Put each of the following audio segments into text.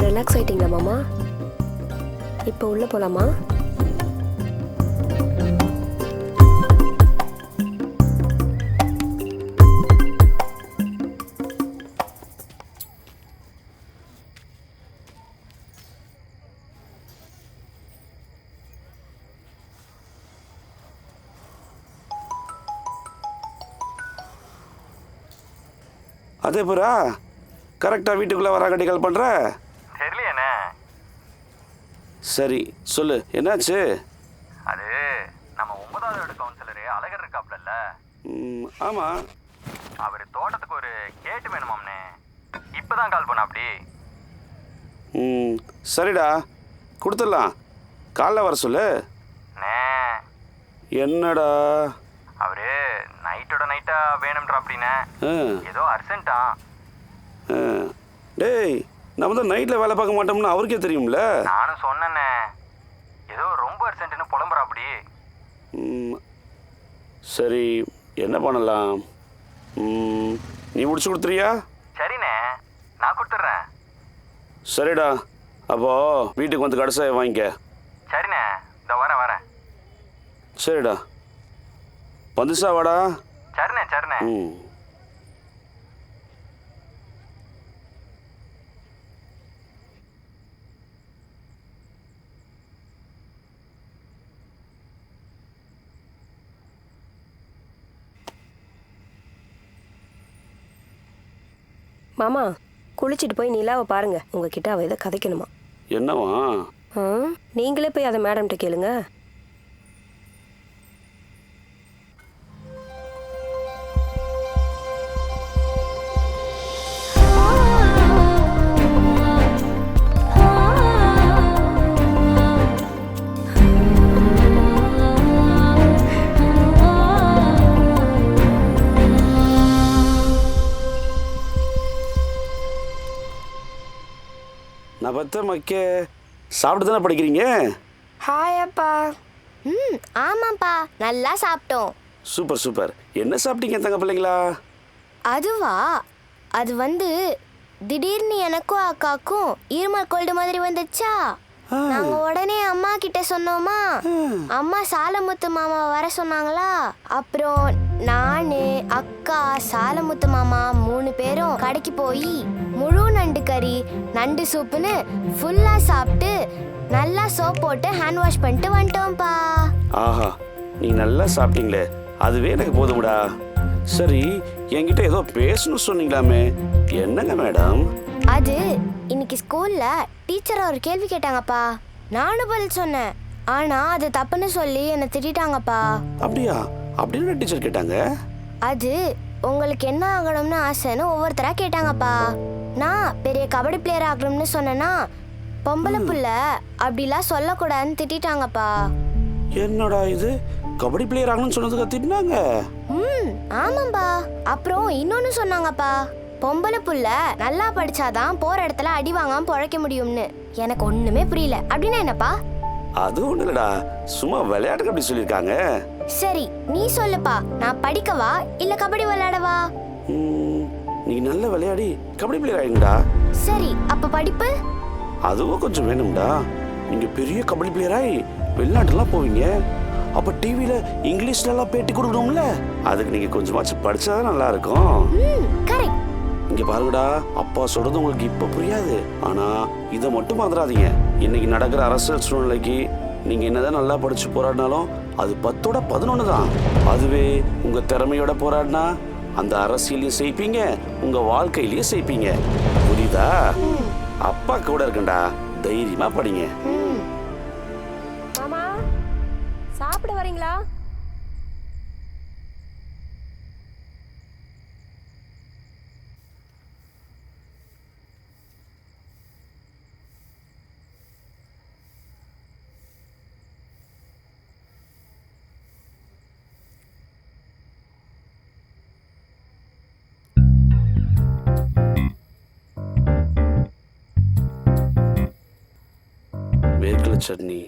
Relax ஆயிட்டீங்களா மாமா? இப்போ உள்ள போலாமா? அதே புறா கரெக்டாக வீட்டுக்குள்ளே வராங்கட்டி கால் பண்ணுற? தெரியலையண்ணே. சரி சொல்லு, என்னாச்சு? அது நம்ம 9வது வார்டு கவுன்சிலரு அழகர் இருக்காப்ல. ஆமாம். அவர் தோட்டத்துக்கு ஒரு கேட்டு வேணுமாம்னே. இப்போதான் கால் பண்ண அப்படி. சரிடா, கொடுத்துடலாம். காலைல வர சொல்லு. என்னடா அவரு நைட்டோட நைட்டா வேணும்ன்றா அப்படின்னே. ஏதோ அர்ஜென்ட்டா. டேய், நம்ம தான் நைட்டில் வேலை பார்க்க மாட்டோம்னு அவருக்கே தெரியும்ல. நானும் சொன்னேன்னே, ஏதோ ரொம்ப அர்ஜென்ட்டுன்னு புலம்புறா அப்படி. சரி, என்ன பண்ணலாம்? நீ முடிச்சு கொடுத்துறியா? சரிண்ணே, நான் கொடுத்துட்றேன். சரிடா, அப்போ வீட்டுக்கு வந்து கடைசியாக வாங்கிக்க. சரிண்ணே, இதோ வரேன். சரிடா, வந்துச்சா வாடா. சரிண்ணே சரிண்ணே. மாமா, குளிச்சுட்டு போய் நிலாவை பாருங்க. உங்ககிட்ட அவ இதை கதைக்கணுமா? என்னவா? நீங்களே போய் அதை மேடம்கிட்ட கேளுங்க. நான் பத்த மக்கே சாப்பிட்டு தானே படிக்கிறீங்க? ஹாய் அப்பா. ஆமாப்பா, நல்லா சாப்பிட்டோம். Super super. என்ன சாப்பிட்டீங்க தங்க பிள்ளைங்களா? அதுவா, அது வந்து திடீர்னு எனக்கும் அக்காக்கும் இருமல் கோல்டு மாதிரி வந்துச்சா. நாங்க உடனே அம்மா கிட்ட சொன்னோமா. அம்மா சாலமுத்து மாமா வர சொன்னாங்களா. அப்புறம் நானு, அக்கா, சாலமுத்து மாமா 3 பேரும் கடைக்கு போய் முழு நண்டு கறி, நண்டு சூப்புன்னு ஃபுல்லா சாப்பிட்டு நல்லா சோப் போட்டு ஹேண்ட் வாஷ் பண்ணிட்டு வந்துட்டோம்ப்பா. ஆஹா, நீ நல்லா சாப்பிட்டீங்களே, அதுவே எனக்கு போதும்டா. சரி, என்கிட்ட ஏதோ பேசணும் சொன்னீங்களாமே, என்னங்க மேடம்? அது இன்னைக்கு ஸ்கூல்ல டீச்சர் ஒரு கேள்வி கேட்டாங்கப்பா. நானும் பதில் சொன்னேன். ஆனா அது தப்புன்னு சொல்லி என்னை திட்டாங்கப்பா. அப்படியா? அப்படின்னு டீச்சர் கேட்டாங்க. அது உங்களுக்கு என்ன ஆகணும்னு ஆசைன்னு ஒவ்வொருத்தரா கேட்டாங்கப்பா. நான் பெரிய கபடி பிளேயர் ஆகணும்னு சொன்னேன்னா பொம்பளை புள்ள அப்படிலாம் சொல்லக்கூடாதுன்னு திட்டாங்கப்பா. என்னடா இது, கபடி பிளேயர் ஆகணும்னு சொன்னதுக்கு திட்டினாங்க? ஆமாம்பா. அப்புறம் இன்னொன்னு சொன்னாங்கப்பா. பொம்பளை புள்ள நல்லா படிச்சாதான் போற இடத்துல அடி வாங்காம பொழைக்க முடியும்னு எனக்கு ஒண்ணுமே புரியல. அப்படின்னா என்னப்பா? அது ஒண்ணு இல்லடா, சும்மா விளையாட்டுக்கு அப்படி சொல்லியிருக்காங்க. சரி நீ சொல்லுப்பா, நான் படிக்கவா இல்ல கபடி விளையாடவா? நீ நல்ல விளையாடி கபடி பிளேயர் ஆயிடுடா. சரி அப்ப படிப்பு? அதுவும் கொஞ்சம் வேணும்டா. நீங்க பெரிய கபடி பிளேயராய் வெளிநாட்டுலாம் போவீங்க, அப்ப டிவில இங்கிலீஷ்ல எல்லாம் பேட்டி கொடுக்கணும்ல, அதுக்கு நீங்க கொஞ்சமாச்சும் படிச்சாதான் நல்லா இருக்கும். கரெக்ட். இங்க பாருங்கடா, அப்பா சொல்றது உங்களுக்கு இப்ப புரியாது, ஆனா இதை மட்டும் மறந்துடாதீங்க. இன்னைக்கு நடக்கிற அரசியல் சூழ்நிலைக்கு நீங்க என்னதான் நல்லா படிச்சு போராடினாலும் அது 10ஓட 11 தான். அதுவே உங்க திறமையோட போராடினா அந்த அரசியலையும் செய்ப்பீங்க, உங்க வாழ்க்கையிலயும் செய்ப்பீங்க. புரியுதா? அப்பா கூட இருக்கண்டா, தைரியமா படிங்க. மாமா சாப்பிட வரீங்களா? வேர்க்கடலை சட்னி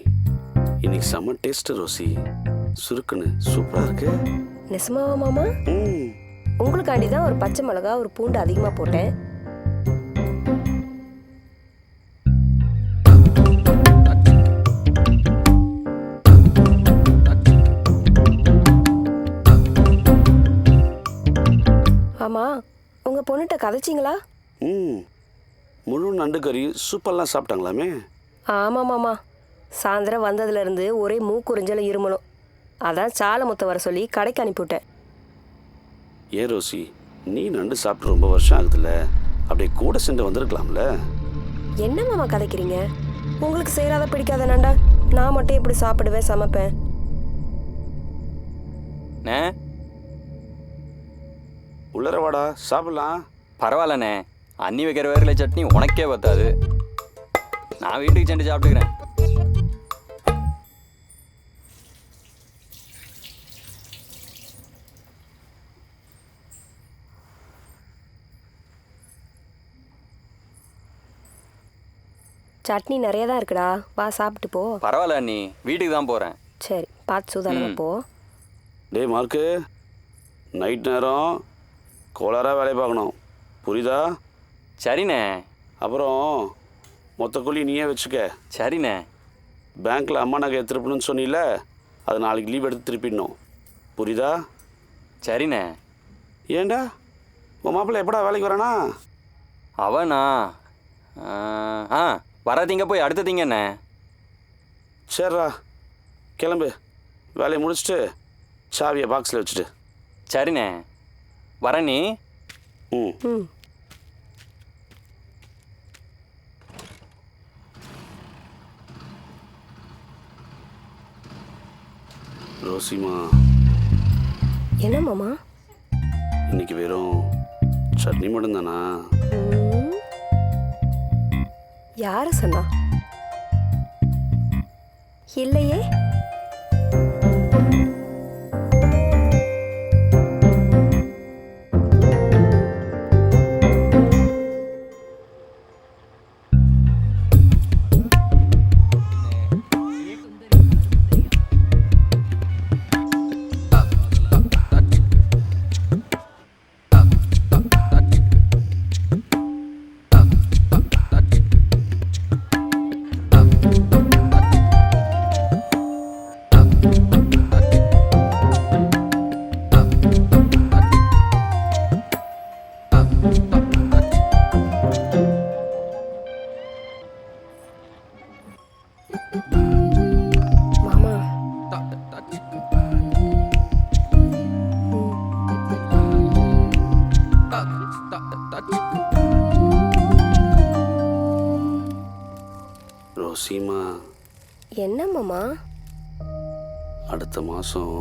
இன்னைக்கு செம்ம டேஸ்ட் ரோசி. சுருக்குன்னு சூப்பரா இருக்கு. நெசமாவா மாமா? உங்களுக்காண்டி தான் ஒரு பச்சை மிளகா ஒரு பூண்டு அதிகமாக போட்டேன். ஆமா, உங்க பொண்ணுகிட்ட கதைச்சிங்களா? முழு நண்டு கறி சூப்பர்லாம் சாப்பிட்டாங்களாமே. ஆமாம் மாமா, சாயந்தரம் வந்ததுலேருந்து ஒரே மூக்குறிஞ்சல இருமலும். அதான் சாலை முத்த வர சொல்லி கடைக்கு அனுப்பிவிட்டேன். ஏ ரோசி, நீ நண்டு சாப்பிட்டு ரொம்ப வருஷம் ஆகுதுல்ல, அப்படியே கூட சென்று வந்திருக்கலாம்ல. என்ன மாமா கதைக்கிறீங்க? உங்களுக்கு செய்யாத பிடிக்காத நண்டா நான் மட்டும் எப்படி சாப்பிடுவேன், சமைப்பேன்? உள்ளரவாடா சாப்பிடலாம். பரவாயில்லண்ணே, அண்ணி வைக்கிற வேர்க்கடலை சட்னி உனக்கே பத்தாது, நான் வீட்டுக்கு சென்று சாப்பிட்டுக்கிறேன். சட்னி நிறைய தான் இருக்குடா, வா சாப்பிட்டு போ. பரவாயில்ல அண்ணி, வீட்டுக்கு தான் போகிறேன். சரி பார்த்து சூதானமா போ. டே மார்க்கு, நைட் நேரம் கோளாராக வேலையை பார்க்கணும், புரியுதா? சரிண்ணே. அப்புறம் மொத்த கூலி நீயே வச்சுக்க. சரிண்ணே. பேங்க்கில் அம்மா நகை திருப்பணும்னு சொன்னில, அது நாளைக்கு லீவ் எடுத்து திருப்பிடணும், புரியுதா? சரிண்ணே. ஏண்டா உன் மாப்பிள்ளை எப்படா வேலைக்கு வரானா? அவனா வராதீங்க, போய் அடுத்த திங்கண்ணே. சரிடா கிளம்பு, வேலையை முடிச்சுட்டு சாவியை பாக்ஸில் வச்சுட்டு. சரிண்ணே, வரேன் நீ. ம் ரோசிமா, என்ன மாமா? இன்னைக்கு வெறும் சட்னி மட்டும்தானா? யாரு சொன்னா? இல்லையே. மாமா, ரோசிமா, என்ன மாமா? அடுத்த மாதம்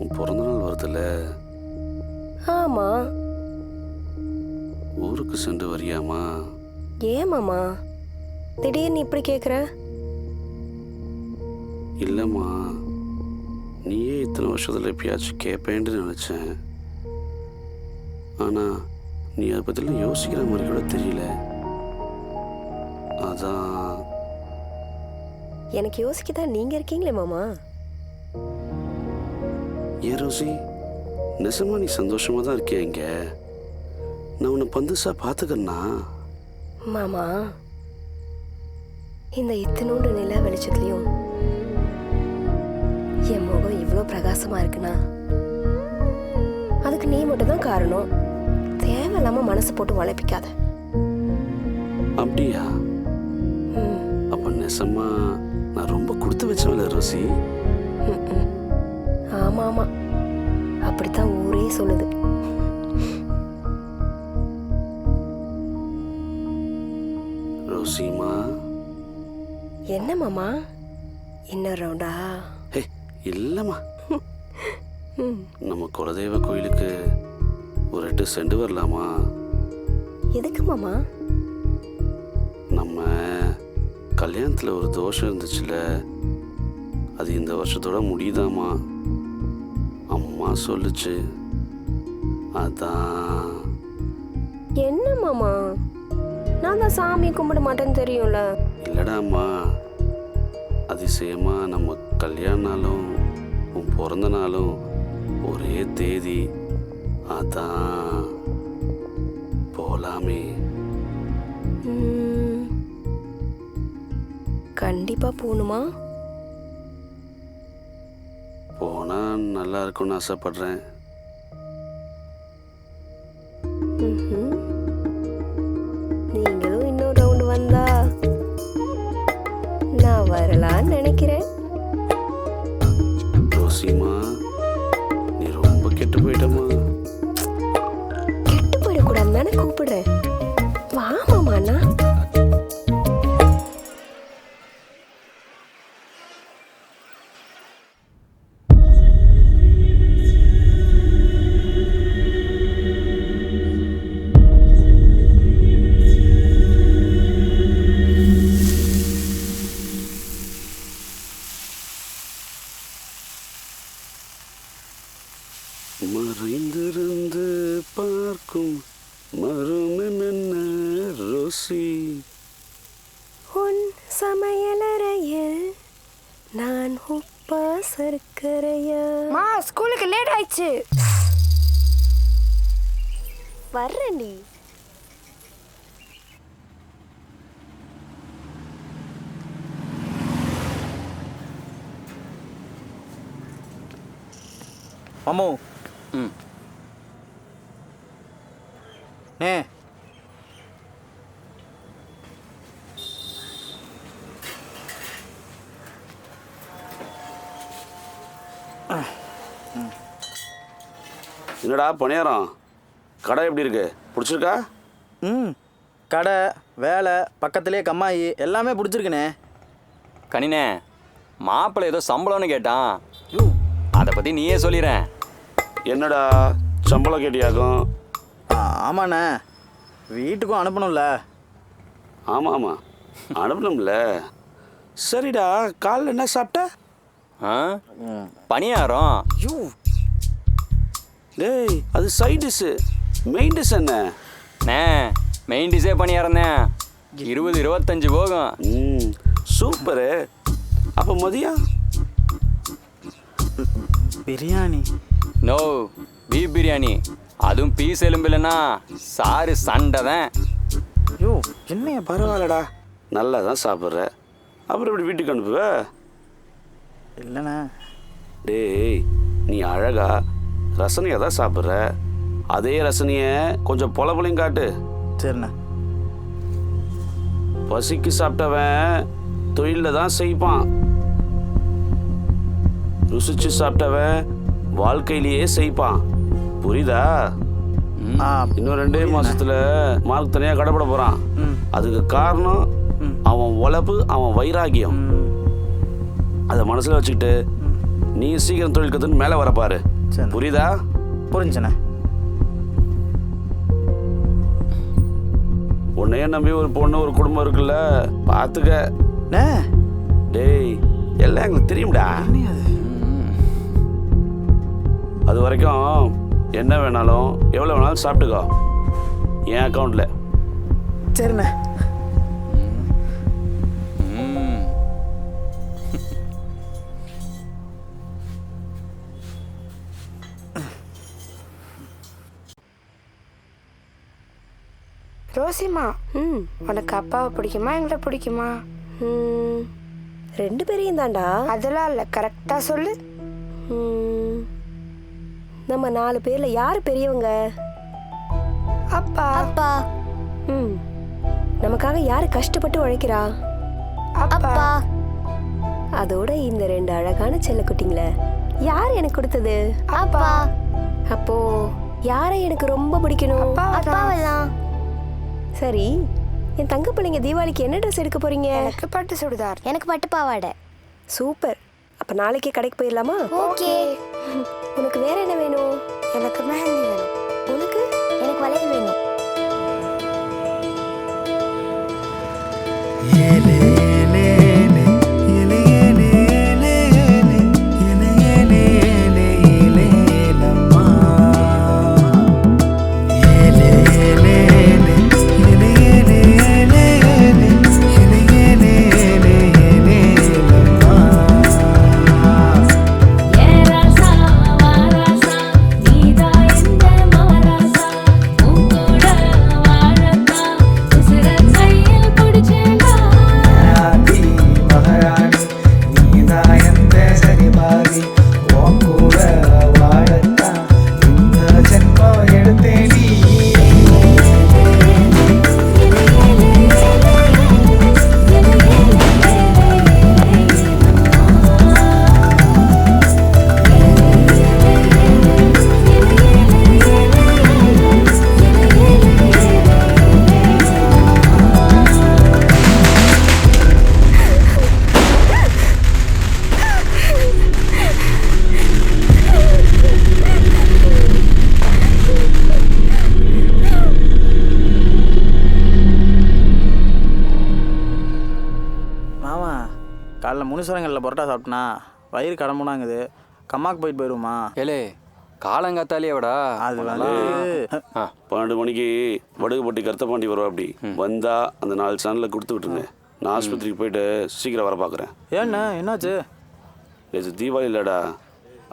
உன் பிறந்தநாள் வருதுல்ல, ஆமா. ஊருக்கு சென்று வரியாமா? ஏன் மாமா திடீர்னு இப்படி கேட்குற? இல்லைம்மா, நீயே இத்தனை வருஷத்தில் எப்பயாச்சும் கேட்பேன்னு நினச்சேன், ஆனால் நீ அதை பற்றிலாம் யோசிக்கிற மாதிரி கூட தெரியல. அதான் எனக்கு யோசிக்க தான் நீங்க இருக்கீங்களே மாமா. ஏன் ரோசி, நிஜமா நீ சந்தோஷமா தான் இருக்கியா இங்க? நான் உன்னை பந்துசா பார்த்துக்கண்ணா. மாமா, இந்த இத்தினோண்டு நிலா வெளிச்சத்துலயும் என் முகம் இவ்வளோ பிரகாசமா இருக்குன்னா அதுக்கு நீ மட்டும் தான் காரணம். தேவையில்லாம மனசு போட்டு உழைப்பிக்காத. அப்படியா? அப்ப நெசமா நான் ரொம்ப கொடுத்து வச்சவள ரோசி. ஆமா ஆமா, அப்படித்தான் ஊரே சொல்லுது. ரோசிமா. என்ன மாமா, இன்னொரு ரவுண்டா? ஹே இல்லம்மா, நம்ம குலதெய்வ கோயிலுக்கு ஒரு 8 செண்டு வரலாமா? எதுக்கு மாமா? நம்ம கல்யாணத்தில் ஒரு தோஷம் இருந்துச்சுல, அது இந்த வருஷத்தோட முடியுதாமா. அம்மா சொல்லுச்சு. அதான். என்ன மாமா, நான் தான் சாமி கும்பிட மாட்டேன்னு தெரியும்ல. இல்லடாம்மா, அதிசயமா நம்ம கல்யாண நாளும் உன் பிறந்த நாளும் ஒரே தேதி. அதான் போலாமே. கண்டிப்பா போகணுமா? போனா நல்லா இருக்கும்னு ஆசைப்படுறேன். நீங்களும் இன்னொரு ரவுண்டு வந்தா நான் வரலான்னு நினைக்கிறேன். ரோசிமா, நீ ரொம்ப கெட்டு போயிட்டமா. கெட்டு போயிடக்கூடாது தானே கூப்பிடுறேன். வா மாமாண்ணா. மறைந்திருந்து பார்க்கும் மருமென்ன ரோசி. உன் சமையலறையில் நான் உப்பா சர்க்கரையா? ஸ்கூலுக்கு லேட் ஆயிடுச்சு. வர்றேன்டி. மாமு. ம். நே என்னடா பணியாரம், கடை எப்படி இருக்கு? பிடிச்சிருக்கா? கடை வேலை பக்கத்துலேயே கம்மாயி எல்லாமே பிடிச்சிருக்குண்ணே. கனினே, மாப்பிள்ளை ஏதோ சம்பளம்னு கேட்டான். அதை பற்றி நீயே சொல்லிடுறேன். என்னடா சம்பளம் கேட்டியாகும்? ஆமாண்ணே, வீட்டுக்கும் அனுப்பணும்ல. ஆமாம் ஆமாம், அனுப்பணும்ல. சரிடா, காலைல என்ன சாப்பிட்ட? பணியாரம். டேய், அது சைட் டிஷ்ஷு. மெயின் டிஷ் என்ன? மெயின் டிஷ்ஷே பணியாரண்ணே. 20-25 போகும். சூப்பரு. அப்போ மதியம் பிரியாணி. No, beef biryani. அதுவும் பீஸ் எலும்பு இல்லைன்னா சாரு சண்டை தான். யோ என்னைய பரவாயில்லடா, நல்லா தான் சாப்பிட்ற. அப்புறம் இப்படி வீட்டுக்கு அனுப்புவ? இல்லைண்ணே. டேய், நீ அழகா ரசனையாக தான் சாப்பிட்ற. அதே ரசனையை கொஞ்சம் பொலப்பொலையும் காட்டு. சரிண்ணே. பசிக்கு சாப்பிட்டவன் தொழிலில் தான் செய்ப்பான். ருசிச்சு சாப்பிட்டவன் வாழ்க்கையிலேயே செய்ப்பான். புரியுதா? இன்னும் 2 மாசத்துல மார்க் தனியாக கடைப்பட போறான். அதுக்கு காரணம் அவன் உழைப்பு, அவன் வைராகியம். அதை மனசுல வச்சுக்கிட்டு நீ சீக்கிரம் தொழில் கற்றுன்னு மேலே வரப்பாரு. புரியுதா? புரிஞ்சுண்ணே. உன்னையே நம்பி ஒரு பொண்ணு ஒரு குடும்பம் இருக்குல்ல, பார்த்துக்க. டேய், எல்லாம் எங்களுக்கு தெரியும்டா. அது வரைக்கும் என்ன வேணாலும் எவ்வளோ வேணாலும் சாப்பிட்டுக்கோ. என் அக்கௌண்ட்ல. சரிண்ணே. ம். ரோசிமா, ம் உனக்கு அப்பாவை பிடிக்குமா எங்களை பிடிக்குமா? ம், ரெண்டு பேரையும் தாண்டா. அதெல்லாம் இல்லை, கரெக்டாக சொல்லு. ம், நம்ம 4 பேர்ல யார் பெரியவங்க? அப்பா. அப்பா. ம், நமக்காக யார் கஷ்டப்பட்டு உழைக்கிறா? அப்பா. அப்பா. அதோட இந்த 2 அழகான செல்லக்குட்டிங்கள யார் எனக்கு கொடுத்தது? அப்பா. அப்போ யாரை எனக்கு ரொம்ப பிடிக்கணும்? அப்பாவை தான். சரி, என் தங்க பிள்ளைங்க தீபாவளிக்கு என்ன ட்ரெஸ் எடுக்க போறீங்க? எனக்கு பட்டு சுடிதார். எனக்கு பட்டு பாவாடை. சூப்பர். அப்ப நாளைக்கே கடைக்கு போயிடலாமா? ஓகே. உனக்கு வேற என்ன வேணும்? எனக்கு மெஹந்தி வேணும். உனக்கு? எனக்கு வளையல் வேணும். காலைல முனிசரங்களில் பரோட்டா சாப்பிட்டனா வயிறு கடம்புனாங்குது. கம்மாக்கு போயிட்டு போயிடுவோமா? ஏலே காலங்காத்தாலே விடா. அது வந்து 12 மணிக்கு வடுகுப்பட்டி கருத்தப்பாண்டி வருவா. அப்படி வந்தா அந்த 4 சேனலில் கொடுத்து விட்டுருங்க. நான் ஆஸ்பத்திரிக்கு போயிட்டு சீக்கிரம் வர பார்க்குறேன். ஏண்ணா என்னாச்சு? இது தீபாவளி இல்லடா,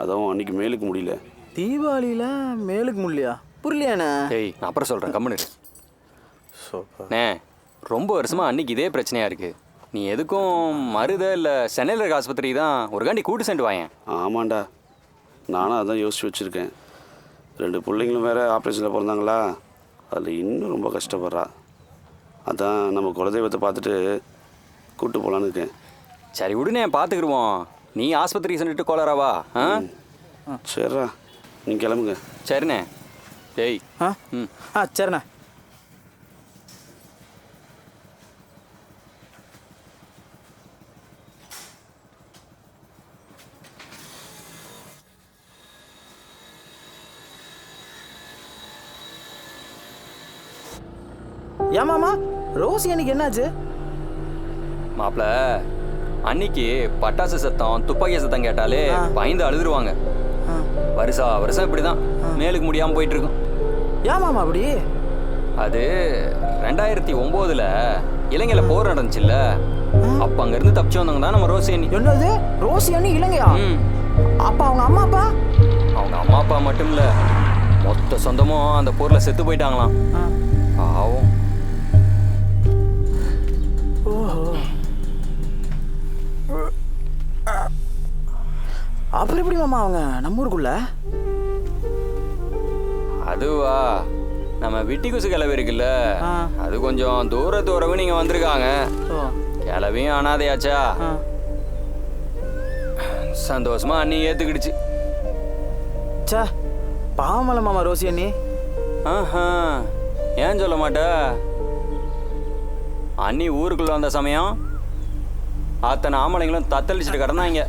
அதுவும் அன்னைக்கு மேலுக்கு முடியல. தீபாவளியில் மேலுக்கு முடியலையா? புரியலையாண்ணே. ஏய் நான் அப்புறம் சொல்கிறேன், கம்முனு. சூப்பர். நே ரொம்ப வருஷமாக அன்னைக்கு இதே பிரச்சனையாக இருக்குது. நீ எதுக்கும் மருத இல்லை சென்னையில் இருக்க ஆஸ்பத்திரி தான் ஒரு காண்டி கூட்டு சென்று வாயேன். ஆமாண்டா, நானும் அதான் யோசிச்சு வச்சுருக்கேன். 2 பிள்ளைங்களும் வேறு ஆப்ரேஷனில் பிறந்தாங்களா, அதில் இன்னும் ரொம்ப கஷ்டப்படுறா. அதான் நம்ம குலதெய்வத்தை பார்த்துட்டு கூப்பிட்டு போகலான்னு இருக்கேன். சரி விடுனே, பார்த்துக்கிடுவோம். நீ ஆஸ்பத்திரிக்கு சென்றுட்டு கோளாராவா? சரிடா, நீங்கள் கிளம்புங்க. சரிண்ணே. டேய் ம் சரிண்ணே. ஏமாமா ரோசி அன்னைக்கு என்னாச்சு? மாப்பிள்ள அன்னைக்கு பட்டாசு சத்தம் துப்பாக்கி சத்தம் கேட்டாலே பயந்து அழுதுருவாங்க. வருஷம் இப்படிதான் மேலுக்கு முடியாம போயிட்டு இருக்கும். ஏமாமா அப்படி? அது 2009ல் இலங்கையில போர் நடந்துச்சுல்ல, அப்ப அங்க இருந்து தப்பிச்சு வந்தவங்க தான் நம்ம ரோசி அண்ணி. என்னது ரோசி அண்ணி இலங்கையா? அப்ப அவங்க அம்மா அப்பா? அவங்க அம்மா அப்பா மட்டும் இல்ல, மொத்த சொந்தமும் அந்த போர்ல செத்து போயிட்டாங்களாம். பாவம். ஓஹோ. அப்புறம் எப்படி மாமா அவங்க நம்ம ஊருக்குள்ள? அதுவா, நம்ம விட்டி குசு கிளவி இருக்குல்ல, அது கொஞ்சம் தூரத்து நீங்க வந்திருக்காங்க. கிளவியும் அனாதையாச்சா, சந்தோஷமா அண்ணி ஏத்துக்கிடுச்சு. சே பாவமல்ல மாமா ரோசி அண்ணி. ஏன் சொல்ல மாட்ட? அண்ணி ஊருக்குள்ள வந்த சமயம் அத்தனை ஆம்பளைங்களும் தத்தளிச்சுட்டு கிடந்தாங்க.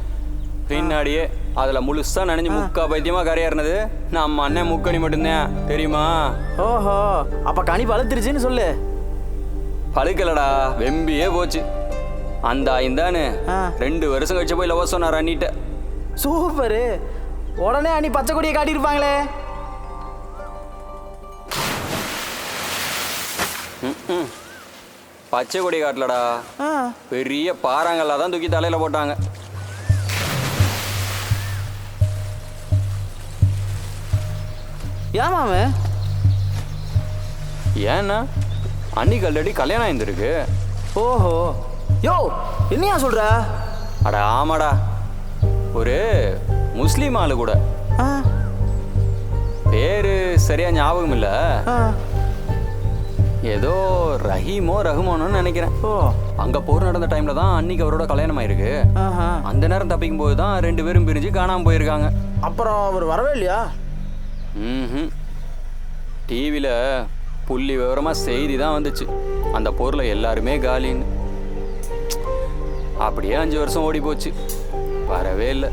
பின்னாடியே அதில் முழுசா நனைஞ்சு முக்கா பைத்தியமா கரையேறினது நம்ம அண்ணன் முக்கணி மட்டும்தான், தெரியுமா? ஓஹோ, அப்ப கனி பழுத்துருச்சுன்னு சொல்லு. பழுக்கலடா, வெம்பியே போச்சு. அந்த இந்தான்னு 2 வருஷம் கழிச்சு போய் லவ் சொன்னார் அண்ணிட்ட. சூப்பரு. உடனே அண்ணி பச்சை கொடியை காட்டியிருப்பாங்களே. ம் பச்சை கொடி காட்டலடா, ஆ பெரிய பாறாங்கல்லாம் தான் தூக்கி தலையில் போட்டாங்க. ஏன் மாமே? ஏன்னா அன்னைக்கு ஆல்ரெடி கல்யாணம் ஆயிருந்திருக்கு. ஓஹோ, யோ என்னையா சொல்ற? அட ஆமாடா, ஒரு முஸ்லீம் ஆளு கூட. ஆ பேரு சரியா ஞாபகம் இல்லை, ஆ ஏதோ ரஹீமோ ரஹ்மானோன்னு நினைக்கிறேன். ஓ அங்கே போர் நடந்த டைமில் தான் அன்னைக்கு அவரோட கல்யாணம் ஆயிருக்கு. ஆஹா. அந்த நேரம் தப்பிக்கும் போது தான் 2 பேரும் பிரிஞ்சு காணாமல் போயிருக்காங்க. அப்புறம் அவர் வரவே இல்லையா? ம் டிவியில் புள்ளி விவரமாக செய்தி தான் வந்துச்சு, அந்த போரில் எல்லாருமே காலின்னு. அப்படியே 5 வருஷம் ஓடி போச்சு, வரவே இல்லை.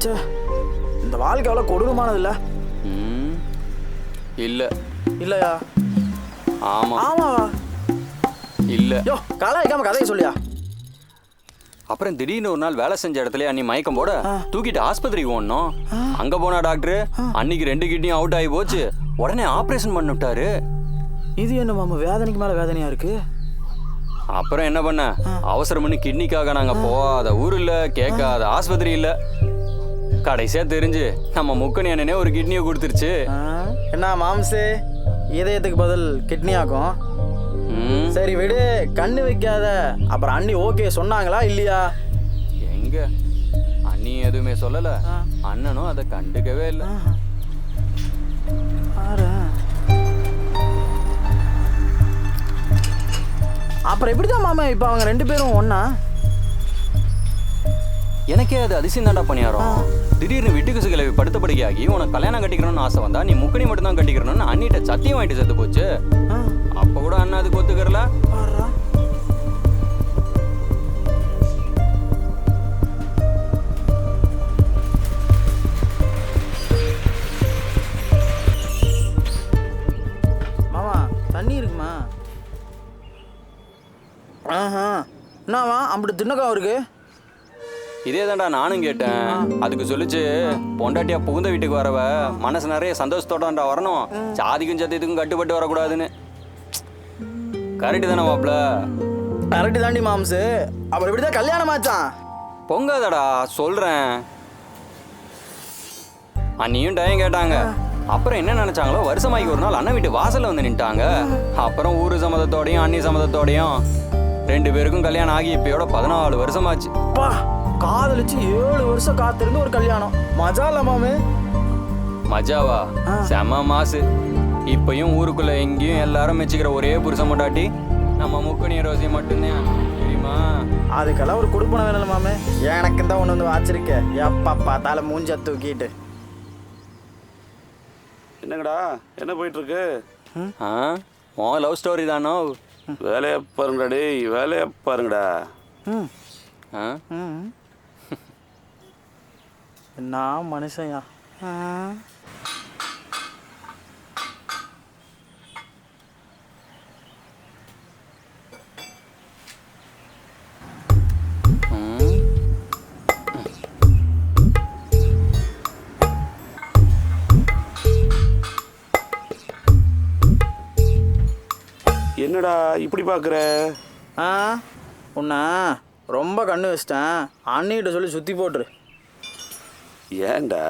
ச்சே, இந்த வாழ்க்கை அவ்வளோ கொடூரமானது இல்லை. ம் இல்லை. இல்லையா? ஆமாம். ஆமாவா? இல்லை. யோ கலை வைக்காம கதையை சொல்லியா? அப்புறம் திடீர்னு ஒரு நாள் வேலை செஞ்ச இடத்துல அன்னி மயக்கம் போட தூக்கிட்டு ஆஸ்பத்திரிக்கு ஓடணும். அங்கே போனா டாக்டர் அன்னைக்கு 2 கிட்னியும் அவுட் ஆகி போச்சு, உடனே ஆப்ரேஷன் பண்ணிவிட்டாரு. இது என்ன மாமா வேதனைக்கு மேலே வேதனையா இருக்கு? அப்புறம் என்ன பண்ண, அவசரம்னு கிட்னிக்காக நாங்கள் போகாத ஊர் இல்லை, கேட்காத ஆஸ்பத்திரி இல்லை. கடைசியாக தெரிஞ்சு நம்ம முக்கணி அண்ணனே ஒரு கிட்னியை கொடுத்துருச்சு. என்ன மாம்சு, இதயத்துக்கு பதில் கிட்னி ஆக்கும். ம் சரி விடு, கண்ணு வைக்காத. அப்புறம் அண்ணி ஓகே சொன்னாங்களா இல்லையா? எங்க அண்ணி எதுவுமே சொல்லலை, அண்ணனும் அதை கண்டுக்கவே இல்லை. அப்புறம் எப்படிதான் மாமா இப்போ அவங்க 2 பேரும் ஒண்ணா? எனக்கே அது அதிசயம் தாண்டா பணியாரம். திடீர்னு வீட்டுக்கு கிளவி படுத்த படிக்கையாகி உனக்கு கல்யாணம் கட்டிக்கணும்னு ஆசை வந்தா நீ முக்கணி மட்டும் தான் கட்டிக்கணும்னு அண்ணிட்ட சத்தியம் வாங்கிட்டு செத்து போச்சு. அப்ப கூட அண்ணா அதுக்கு ஒத்துக்கறல. மாமா தண்ணி இருக்குமா? ஆஹா, என்னவா அப்படி தின்னக்கா இருக்கு? இதே தாண்டா நானும் கேட்டேன். அதுக்கு சொல்லிச்சு, பொண்டாட்டியா புகுந்த வீட்டுக்கு வரவ மனசு நிறைய சந்தோஷத்தோட வரணும், சாதிக்கும் சத்தியத்துக்கும் கட்டுப்பட்டு வரக்கூடாதுன்னு. கரெக்டு தானே மாப்ள? கரெக்டு தாண்டி மாம்சு. அப்புறம் இப்படிதான் கல்யாணம் ஆச்சான்? பொங்காதடா சொல்றேன். அண்ணியும் டைம் கேட்டாங்க. அப்புறம் என்ன நினைச்சாங்களோ, வருஷமாய்க்கு ஒரு நாள் அண்ணன் வீட்டு வாசல்ல வந்து நின்ட்டாங்க. அப்புறம் ஊரு சம்மதத்தோடையும் அண்ணி சம்மதத்தோடையும் 2 பேருக்கும் கல்யாணம் ஆகி இப்பயோட 14 வருஷம் ஆச்சு. பா, காதலிச்சு 7 வருஷம் காத்திருந்து ஒரு கல்யாணம். மஜா இல்ல மாமே? மஜாவா? செம மாசு. இப்பயும் ஊருக்குள்ள எங்கேயும் எல்லாரும் மெச்சிக்கிற ஒரே புருஷன் மொட்டாட்டி நம்ம முக்கணி ரோசி மட்டும்தான், தெரியுமா? அதுக்கெல்லாம் ஒரு கொடுப்பன வேணும் மாமே. எனக்கு தான் ஒன்று வந்து வாச்சிருக்க, எப்பா பார்த்தாலும் மூஞ்ச தூக்கிட்டு. என்னங்கடா என்ன போயிட்டு இருக்கு? ஆ உன் லவ் ஸ்டோரி தானோ? வேலையை பாருங்கடா டேய், வேலையை பாருங்கடா. ம் ஆ ம் என்ன மனுஷன்யா. என்னடா இப்படி பார்க்குற? ஆ உன்னை ரொம்ப கண்ணு வச்சிட்டேன், அண்ணிகிட்ட சொல்லி சுற்றி போட்டுரு. ஏன்டா?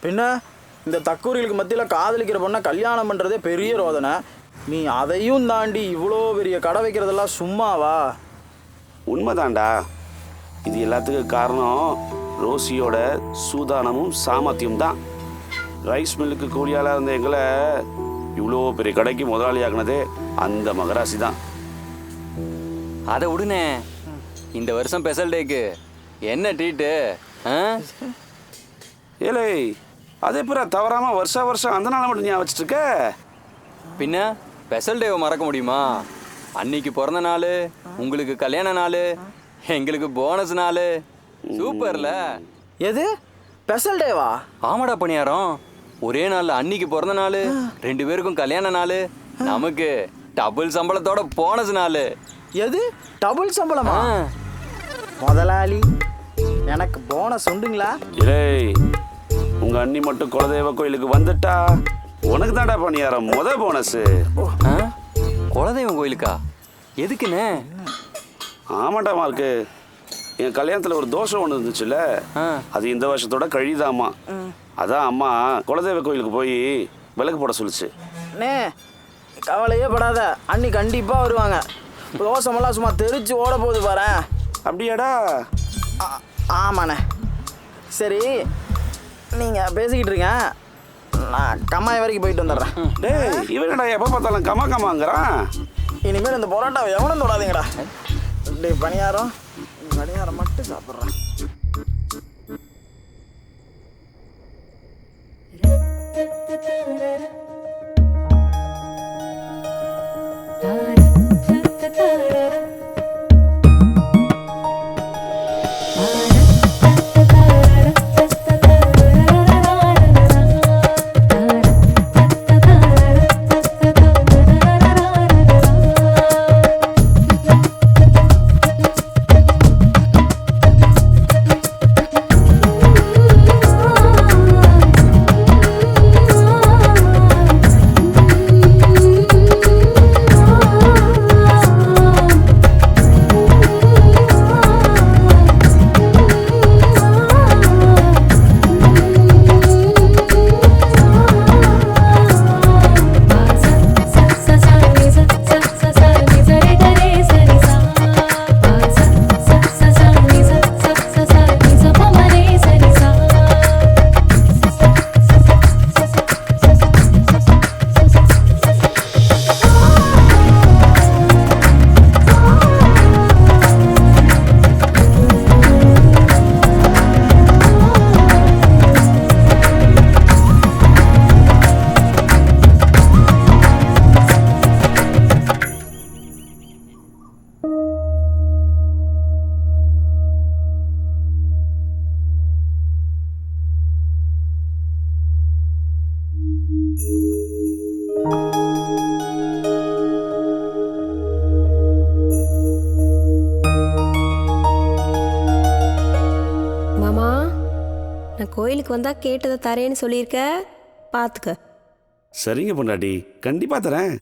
பின்ன இந்த தக்கூரிகளுக்கு மத்தியில் காதலிக்கிற பொண்ணை கல்யாணம் பண்ணுறதே பெரிய ரோதனை. நீ அதையும் தாண்டி இவ்வளோ பெரிய கடை வைக்கிறதெல்லாம் சும்மாவா? உண்மைதான்டா. இது எல்லாத்துக்கும் காரணம் ரோசியோட சூதானமும் சாமர்த்தியம் தான். ரைஸ் மில்லுக்கு கூலியாளாக இருந்த எங்களை இவ்வளோ பெரிய கடைக்கு முதலாளி ஆகினதே அந்த மகராசி தான். அதை விடுனே, இந்த வருஷம் ஸ்பெஷல் டேக்கு என்ன ட்ரீட்டு? ஏலே, அதே பிற தவறாமல் வருஷம் அந்த நாளை மட்டும் ஞாபகம் வச்சுட்டு இருக்க? பின்ன ஸ்பெஷல் டேவை மறக்க முடியுமா? அன்னைக்கு பிறந்த நாள், உங்களுக்கு கல்யாண நாள், எங்களுக்கு போனஸ் நாள். சூப்பர்ல. எது ஸ்பெஷல் டேவா? ஆமாடா பணியாரம், ஒரே நாள் அன்னைக்கு பிறந்த நாள், 2 பேருக்கும் கல்யாண நாள், நமக்கு டபுள் சம்பளத்தோட போனஸ் நாள். எது டபுள் சம்பளமா? முதலாளி எனக்கு போனஸ் உண்டுங்களா? ஏய், உங்க அண்ணி மட்டும் குலதெய்வ கோயிலுக்கு வந்துட்டா உனக்கு தான்டா பணியாரம் முத போனஸ். குலதெய்வம் கோயிலுக்கா? எதுக்குண்ணே? ஆமாண்டா மார்க்கு, என் கல்யாணத்தில் ஒரு தோஷம் ஒன்று இருந்துச்சுல்ல, அது இந்த வருஷத்தோட கழிதாம்மா. அதான் அம்மா குலதெய்வ கோயிலுக்கு போய் விளக்கு போட சொல்லிச்சு. அண்ணே கவலையே படாத, அண்ணி கண்டிப்பாக வருவாங்க. தோசமெல்லாம் சும்மா தெரிச்சு ஓட போகுது பாரு. அப்படியாடா? ஆமாண்ணே. சரி நீங்கள் பேசிக்கிட்டு இருங்க, நான் கம்மாய் வரைக்கும் போயிட்டு வந்துடுறேன். டேய், இவனடா எப்போ பார்த்தாலும் கமாங்கிறான். இனிமேல் இந்த பரோட்டாவை எவனும் தொடாதீங்கடா. டே பணியாரம் மட்டும் சாப்பிட்றேன். மாமா, நான் கோயிலுக்கு வந்தா கேட்டதை தரேன்னு சொல்லியிருக்க, பார்த்துக்க. சரிங்க பொண்டாட்டி, கண்டிப்பாக தரேன்.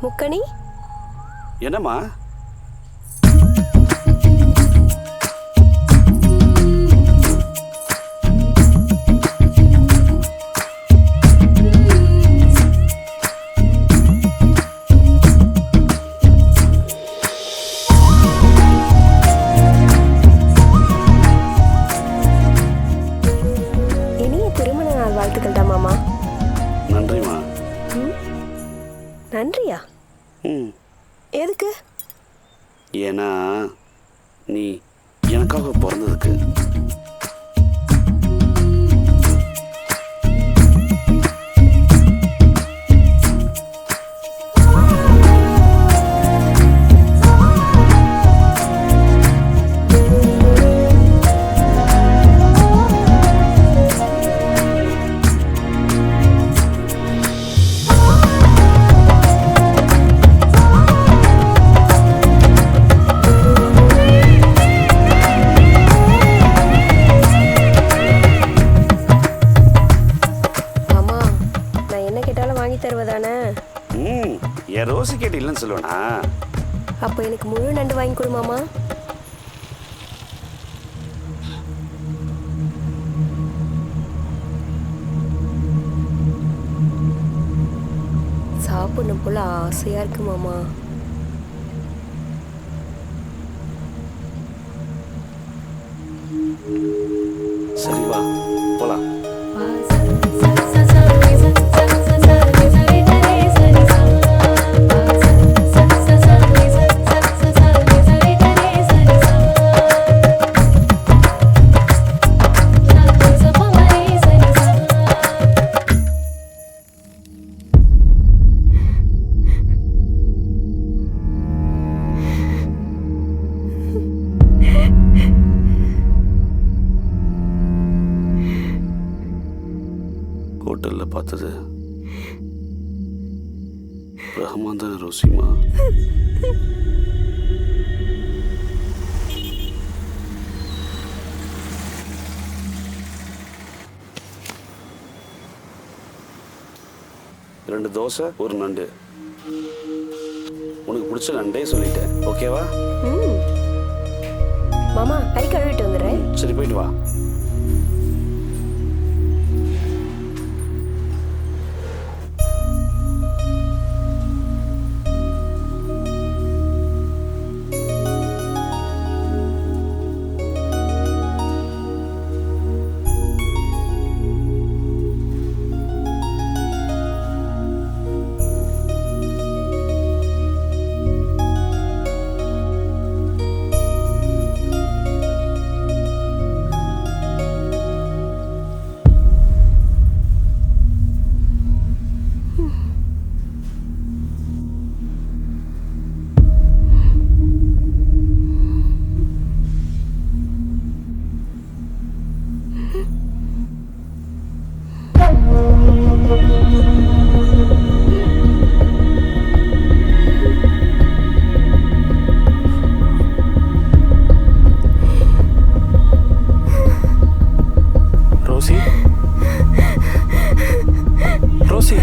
முக்கணி, என்னம்மா? இனிய திருமண நாள் வாழ்த்துக்கள் தான் மாமா. நன்றிம்மா. நன்றியா? ம், எதுக்கு? ஏன்னா நீ எனக்காக பிறந்ததுக்கு. தருவதானே? என் ரோசி கேட்டு இல்லைன்னு சொல்லுவேனா? அப்போ எனக்கு முழு நண்டு வாங்கி கொடு மாமா. போல ஆசையா இருக்கு மாமா. சரி வா போலாம். ஹோட்டல்ல பார்த்தது ரஹ்மான் தானே ரோசிமா? ரெண்டு தோசை ஒரு நண்டு. உனக்கு பிடிச்ச நண்டே சொல்லிட்டேன், ஓகேவா? மாமா கை கழுவிட்டு வந்துடுறேன். சரி போயிட்டு வா. ரோசி, ரோசி,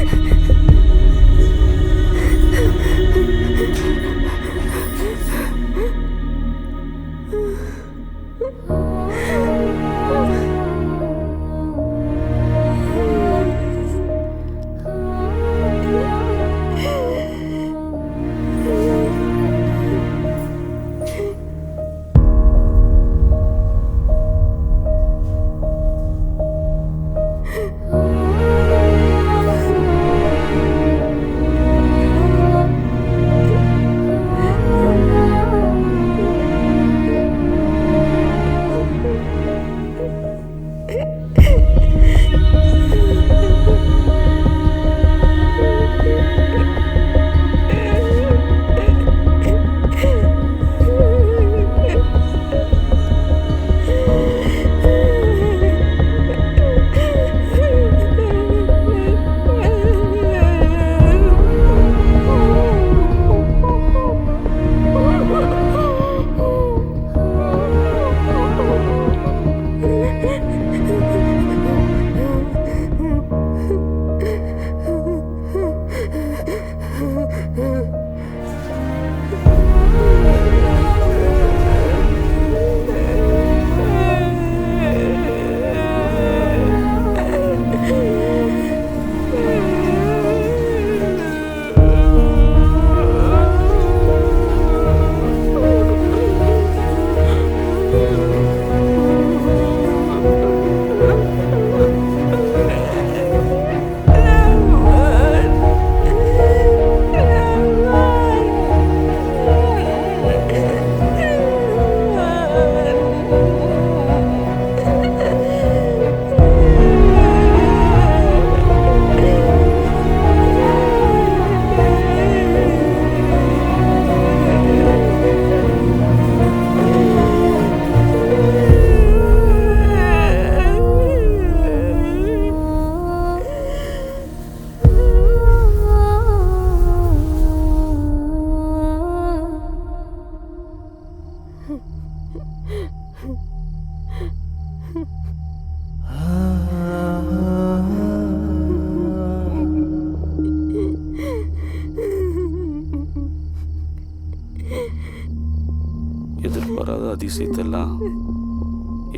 எதிர்பாராத அதிசயத்தெல்லாம்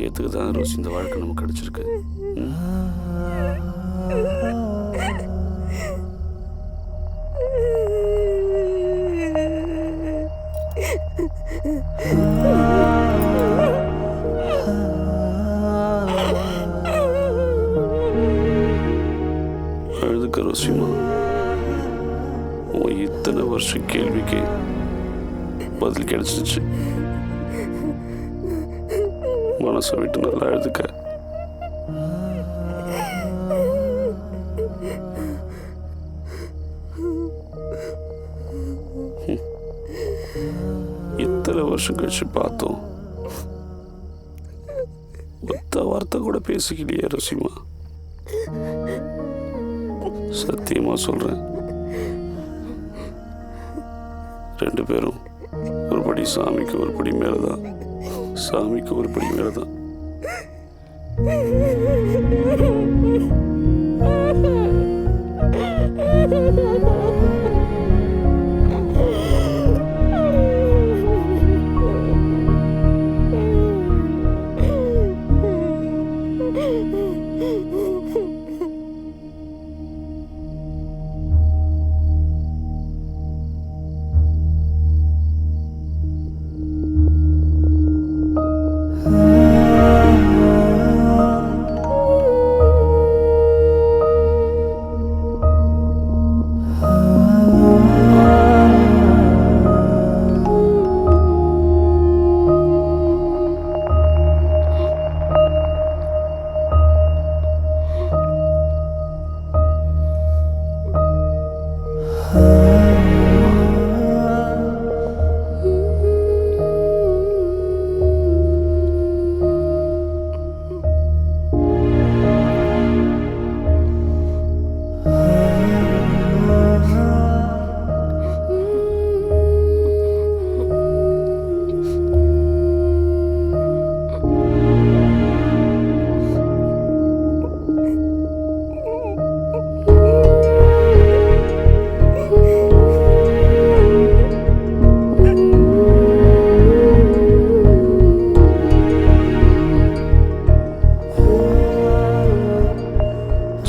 ஏற்றுக்கு தான் ரோசி இந்த வாழ்க்கை நமக்கு கிடைச்சிருக்கு. ம்? கேள்விக்கு பதில் கிடைச்சிச்சு. மனசை விட்டு நல்லா எழுதுக்க. இத்தனை வருஷம் கழிச்சு பார்த்தோம், ஒத்த வார்த்தை கூட பேசிக்கலையே ரசிமா. சத்தியமா சொல்றேன், ரெண்டு பேரும் ஒரு படி சாமிக்கு ஒரு படி மேலதான், சாமிக்கு ஒரு படி மேலதான்.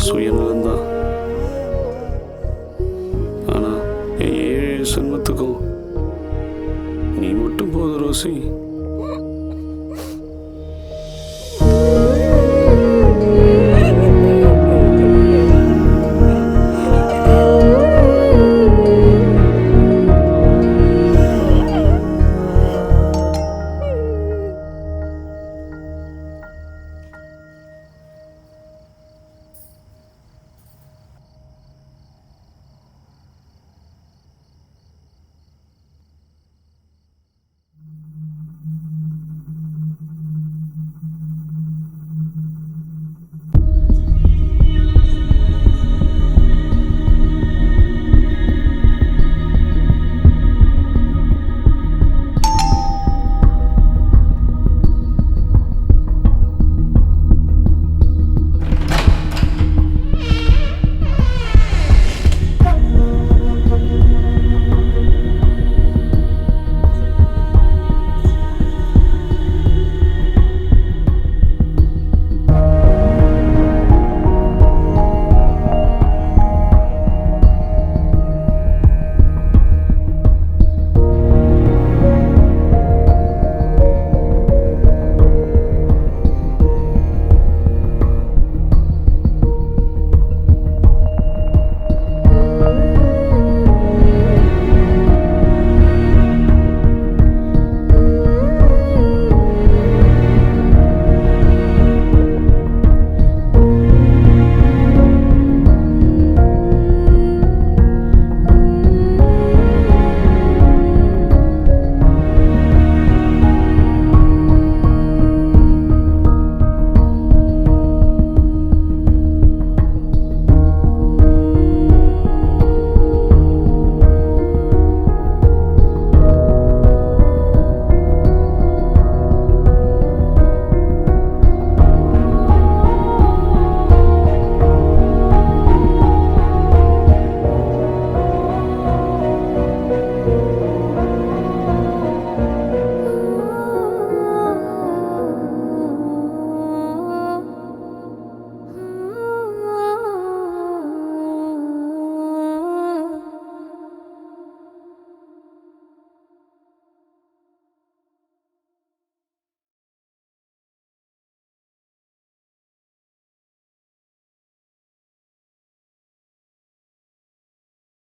சுயநலம்தான். ஆனா என் 7 செல்வத்துக்கும் நீ மட்டும் போதும் ரோசி.